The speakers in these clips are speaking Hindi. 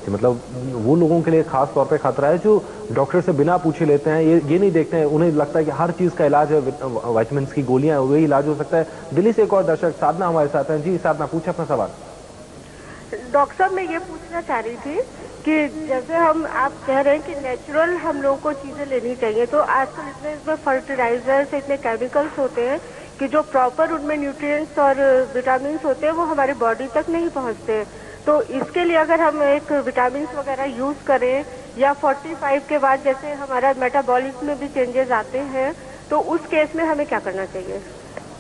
मतलब वो लोगों के लिए खास तौर पे खतरा है जो डॉक्टर से बिना पूछे लेते हैं, ये नहीं देखते हैं, उन्हें लगता है कि हर चीज का इलाज है, विटामिन की गोलियां वही इलाज हो सकता है। दिल्ली से एक और दर्शक साधना हमारे साथ हैं। जी साधना, पूछे अपना सवाल। डॉक्टर साहब, मैं ये पूछना चाह रही थी कि जैसे आप कह रहे हैं कि नेचुरल हम लोगों को चीजें लेनी चाहिए, तो आजकल इतने इसमें फर्टिलाइजर्स, इतने केमिकल्स होते हैं कि जो प्रॉपर उनमें न्यूट्रिएंट्स और विटामिन होते हैं वो हमारी बॉडी तक नहीं पहुंचते। तो इसके लिए अगर हम एक विटामिन वगैरह यूज करें या 45 के बाद जैसे हमारा मेटाबॉलिज्म में भी चेंजेस आते हैं, तो उस केस में हमें क्या करना चाहिए?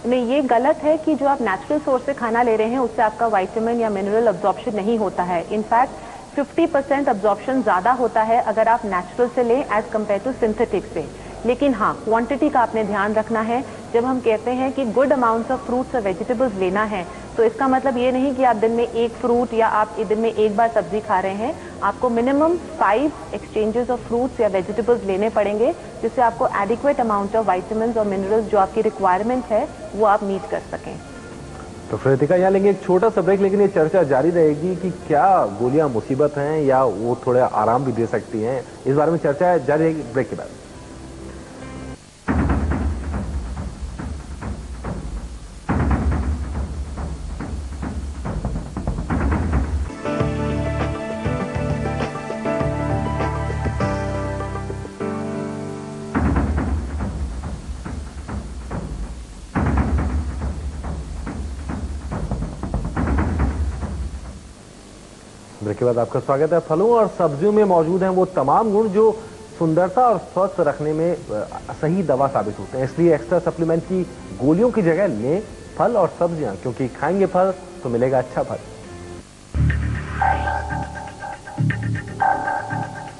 नहीं, ये गलत है कि जो आप नेचुरल सोर्स से खाना ले रहे हैं उससे आपका विटामिन या मिनरल अब्जॉर्प्शन नहीं होता है। इनफैक्ट 50% अब्जॉर्प्शन ज्यादा होता है अगर आप नेचुरल से लें एज कम्पेयर टू सिंथेटिक से। लेकिन हाँ, क्वांटिटी का आपने ध्यान रखना है। जब हम कहते हैं कि गुड अमाउंट्स ऑफ फ्रूट्स और वेजिटेबल्स लेना है, तो इसका मतलब ये नहीं कि आप दिन में एक फ्रूट या आप दिन में एक बार सब्जी खा रहे हैं। आपको मिनिमम 5 एक्सचेंजेस ऑफ फ्रूट्स या वेजिटेबल्स लेने पड़ेंगे, जिससे आपको एडिक्वेट अमाउंट ऑफ विटामिन्स और मिनरल्स जो आपकी रिक्वायरमेंट है वो आप मीट कर सकें। तो फिर रितिका, यहाँ लेंगे एक छोटा सा ब्रेक, लेकिन ये चर्चा जारी रहेगी कि क्या गोलियां मुसीबत हैं या वो थोड़े आराम भी दे सकती हैं। इस बारे में चर्चा जारी रहेगी ब्रेक के बाद। ब्रेक के बाद आपका स्वागत है। फलों और सब्जियों में मौजूद हैं वो तमाम गुण जो सुंदरता और स्वस्थ रखने में सही दवा साबित होते हैं। इसलिए एक्स्ट्रा सप्लीमेंट की गोलियों की जगह लें फल और सब्जियां, क्योंकि खाएंगे फल तो मिलेगा अच्छा फल।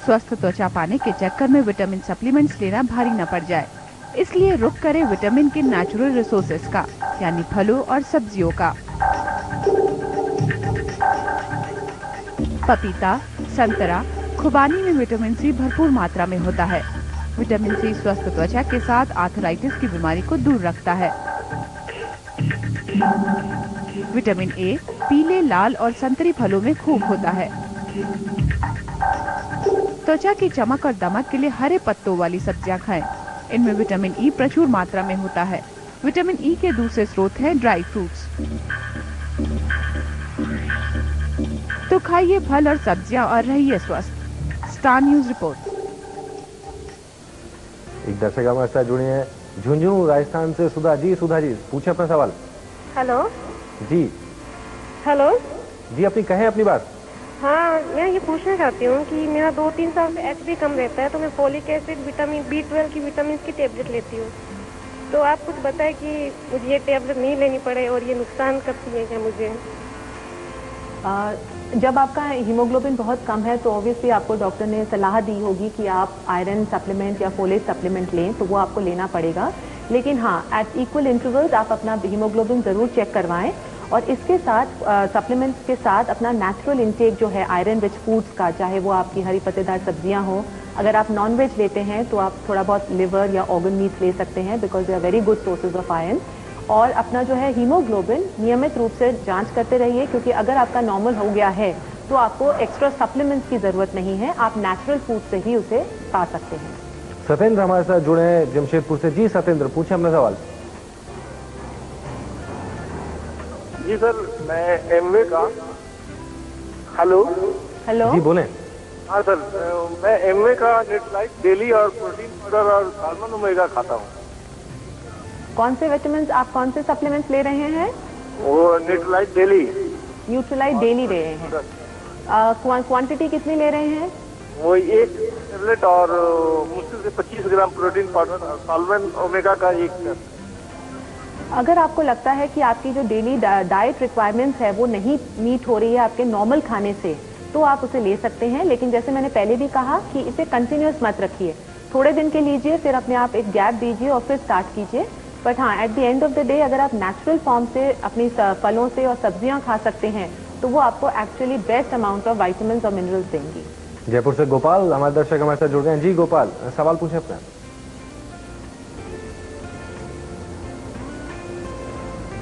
स्वस्थ त्वचा पाने के चक्कर में विटामिन सप्लीमेंट्स लेना भारी न पड़ जाए, इसलिए रुख करें विटामिन के नेचुरल रिसोर्सेज का, यानी फलों और सब्जियों का। पपीता, संतरा, खुबानी में विटामिन सी भरपूर मात्रा में होता है। विटामिन सी स्वस्थ त्वचा के साथ आर्थराइटिस की बीमारी को दूर रखता है। विटामिन ए पीले, लाल और संतरी फलों में खूब होता है। त्वचा की चमक और दमक के लिए हरे पत्तों वाली सब्जियां खाएं। इनमें विटामिन ई प्रचुर मात्रा में होता है। विटामिन ई के दूसरे स्रोत हैं ड्राई फ्रूट्स। तो खाइए फल और सब्जियां और रहिए स्वस्थ। Star news report. एक दर्शक हमारे साथ जुड़े हैं झुंझुनू राजस्थान से सुधा जी। सुधा जी, पूछे अपना सवाल। हेलो जी। हेलो जी, अपनी कहें अपनी बात। हाँ, मैं ये पूछना चाहती हूँ कि मेरा 2-3 साल से एचबी कम रहता है, तो मैं फोलिक एसिड, विटामिन B12 की विटामिन की टेबलेट लेती हूँ। तो आप कुछ बताएं कि मुझे ये टेबलेट नहीं लेनी पड़े और ये नुकसान करती है क्या मुझे? जब आपका हीमोग्लोबिन बहुत कम है तो ऑब्वियसली आपको डॉक्टर ने सलाह दी होगी कि आप आयरन सप्लीमेंट या फोलेट सप्लीमेंट लें, तो वो आपको लेना पड़ेगा। लेकिन हाँ, एट इक्वल इंटरवल्स आप अपना हीमोग्लोबिन जरूर चेक करवाएं, और इसके साथ सप्लीमेंट्स के साथ अपना नेचुरल इंटेक जो है आयरन रिच फूड्स का, चाहे वो आपकी हरी पत्तेदार सब्जियां हो। अगर आप नॉन वेज लेते हैं तो आप थोड़ा बहुत लिवर या ऑर्गन मीट ले सकते हैं, because they are very good sources of iron. और अपना जो है हीमोग्लोबिन नियमित रूप से जांच करते रहिए, क्योंकि अगर आपका नॉर्मल हो गया है तो आपको एक्स्ट्रा सप्लीमेंट्स की जरूरत नहीं है, आप नेचुरल फूड से ही उसे पा सकते हैं। सत्येंद्र हमारे साथ जुड़े हैं जमशेदपुर से। जी सत्येंद्र, पूछे अपना सवाल। जी सर, मैं एमवे का। हेलो हेलो जी बोलें। हाँ सर, मैं एमवे का न्यूट्रीलाइट डेली और प्रोटीन पाउडर और साल्मन ओमेगा खाता हूँ। कौन से विटामिन, आप कौन से सप्लीमेंट्स ले रहे हैं? वो न्यूट्रीलाइट डेली। न्यूट्रीलाइट डेली ले रहे हैं। क्वांटिटी कितनी ले रहे हैं? वो एक टेबलेट और मुश्किल से 25 ग्राम प्रोटीन पाउडर और साल्मन ओमेगा का एक। अगर आपको लगता है कि आपकी जो डेली डाइट रिक्वायरमेंट्स है वो नहीं मीट हो रही है आपके नॉर्मल खाने से, तो आप उसे ले सकते हैं। लेकिन जैसे मैंने पहले भी कहा कि इसे कंटिन्यूअस मत रखिए, थोड़े दिन के लीजिए, फिर अपने आप एक गैप दीजिए और फिर स्टार्ट कीजिए। बट हाँ, eight the end of the day अगर आप नेचुरल फॉर्म से अपनी फलों से और सब्जियां खा सकते हैं, तो वो आपको actually best amount of vitamin और मिनरल्स देंगी। जयपुर से गोपाल हमारे दर्शक हमारे साथ जुड़ गए हैं। जी गोपाल, सवाल पूछे अपना।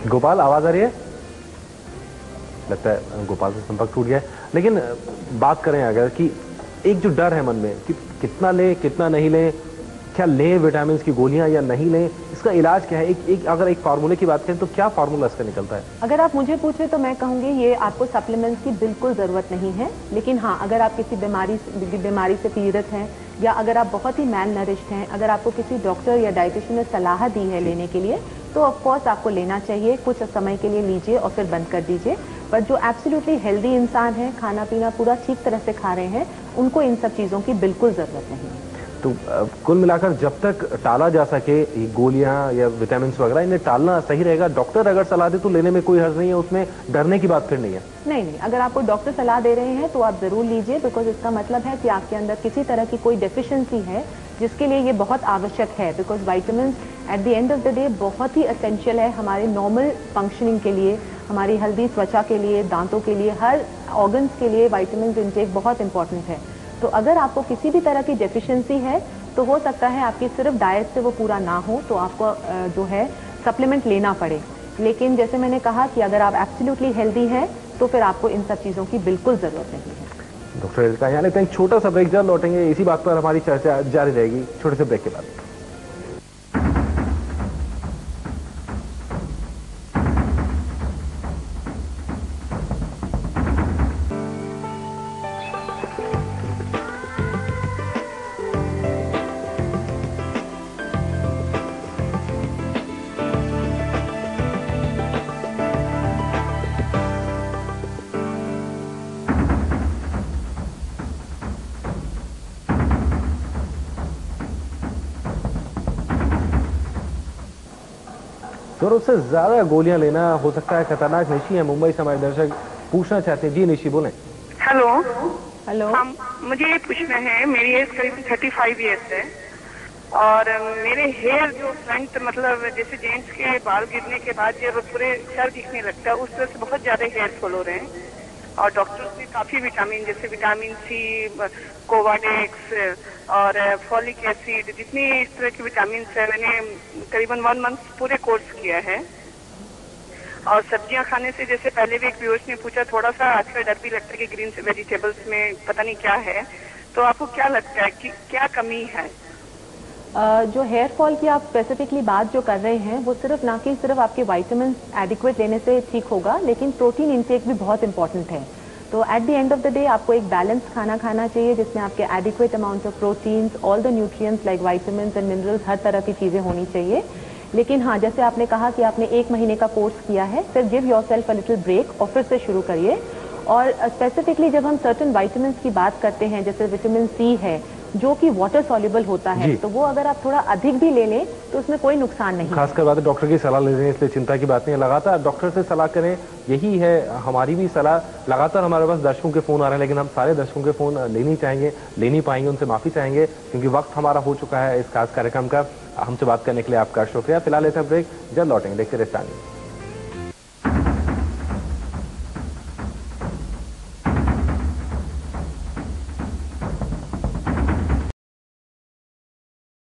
गोपाल, आवाज आ रही है? लगता है गोपाल से संपर्क टूट गया है। लेकिन बात करें अगर कि एक जो डर है मन में कि कितना लें कितना नहीं लें, क्या लें विटामिन की गोलियां या नहीं लें, इसका इलाज क्या है? अगर एक फार्मूले की बात करें तो क्या फार्मूला इसका निकलता है? अगर आप मुझे पूछे तो मैं कहूंगी ये आपको सप्लीमेंट्स की बिल्कुल जरूरत नहीं है। लेकिन हाँ, अगर आप किसी बीमारी से पीड़ित हैं या अगर आप बहुत ही मैल नरिश्ड हैं, अगर आपको किसी डॉक्टर या डाइटिशियन ने सलाह दी है लेने के लिए, तो ऑफकोर्स आपको लेना चाहिए। कुछ समय के लिए लीजिए और फिर बंद कर दीजिए। पर जो एब्सोल्युटली हेल्दी इंसान है, खाना पीना पूरा ठीक तरह से खा रहे हैं, उनको इन सब चीजों की बिल्कुल जरूरत नहीं है। तो कुल मिलाकर जब तक टाला जा सके ये गोलियां या विटामिन वगैरह, इन्हें टालना सही रहेगा। डॉक्टर अगर सलाह दे तो लेने में कोई हर्ज नहीं है, उसमें डरने की बात फिर नहीं है। नहीं, अगर आपको डॉक्टर सलाह दे रहे हैं तो आप जरूर लीजिए, बिकॉज इसका मतलब है कि आपके अंदर किसी तरह की कोई डेफिशिएंसी है जिसके लिए ये बहुत आवश्यक है। Because vitamin eight the end of the day बहुत ही एसेंशियल है हमारे नॉर्मल फंक्शनिंग के लिए, हमारी हेल्दी त्वचा के लिए, दांतों के लिए, हर ऑर्गन्स के लिए वाइटामिन इंटेक बहुत इंपॉर्टेंट है। तो अगर आपको किसी भी तरह की डेफिशिएंसी है तो हो सकता है आपकी सिर्फ डाइट से वो पूरा ना हो, तो आपको जो है सप्लीमेंट लेना पड़े। लेकिन जैसे मैंने कहा कि अगर आप एब्सोल्युटली हेल्दी हैं तो फिर आपको इन सब चीज़ों की बिल्कुल ज़रूरत नहीं है। डॉक्टर एलिका, यहाँ लेते हैं एक छोटा सा ब्रेक, जल्द लौटेंगे। इसी बात पर हमारी चर्चा जारी रहेगी छोटे से ब्रेक के बाद। जरूरत से ज्यादा गोलियां लेना हो सकता है खतरनाक। निशी है मुंबई से हमारे दर्शक पूछना चाहते हैं। जी निशी बोलें। हेलो। हेलो। मुझे ये पूछना है, मेरी एज करीब 35 ईयर्स है और मेरे हेयर जो फ्रंट मतलब जैसे जेंट्स के बाल गिरने के बाद जब पूरे सर दिखने लगता है उस तरह से बहुत ज्यादा हेयर फॉल हो रहे हैं और डॉक्टर्स ने काफी विटामिन जैसे विटामिन सी, कोवाडेक्स और फॉलिक एसिड, जितनी इस तरह के विटामिन है मैंने करीबन 1 मंथ पूरे कोर्स किया है। और सब्जियां खाने से जैसे पहले भी एक व्यूअर्स ने पूछा, थोड़ा सा आजकल डर भी लगता है कि ग्रीन वेजिटेबल्स में पता नहीं क्या है, तो आपको क्या लगता है कि क्या कमी है? जो हेयर फॉल की आप स्पेसिफिकली बात जो कर रहे हैं वो सिर्फ ना कि सिर्फ आपके वाइटामिन एडिक्वेट लेने से ठीक होगा, लेकिन प्रोटीन इंटेक भी बहुत इंपॉर्टेंट है। तो at the end of the day आपको एक बैलेंस खाना खाना चाहिए जिसमें आपके adequate amount of proteins, all the nutrients like vitamin and minerals, हर तरह की चीजें होनी चाहिए। लेकिन हाँ, जैसे आपने कहा कि आपने 1 महीने का कोर्स किया है, फिर give yourself a little break और फिर से शुरू करिए। और स्पेसिफिकली जब हम सर्टेन वाइटामिन की बात करते हैं, जैसे विटामिन सी है जो कि वाटर सॉल्युबल होता है, तो वो अगर आप थोड़ा अधिक भी ले लें तो उसमें कोई नुकसान नहीं। खासकर बात है डॉक्टर की सलाह ले रहे हैं, इसलिए चिंता की बात नहीं है। लगातार डॉक्टर से सलाह करें, यही है हमारी भी सलाह। लगातार हमारे पास दर्शकों के फोन आ रहे हैं, लेकिन हम सारे दर्शकों के फोन ले नहीं पाएंगे, उनसे माफी चाहेंगे क्योंकि वक्त हमारा हो चुका है इस खास कार्यक्रम का। हमसे बात करने के लिए आपका शुक्रिया। फिलहाल लेते हैं ब्रेक, जल्द लौटेंगे। देखते रहिए स्टार न्यूज़।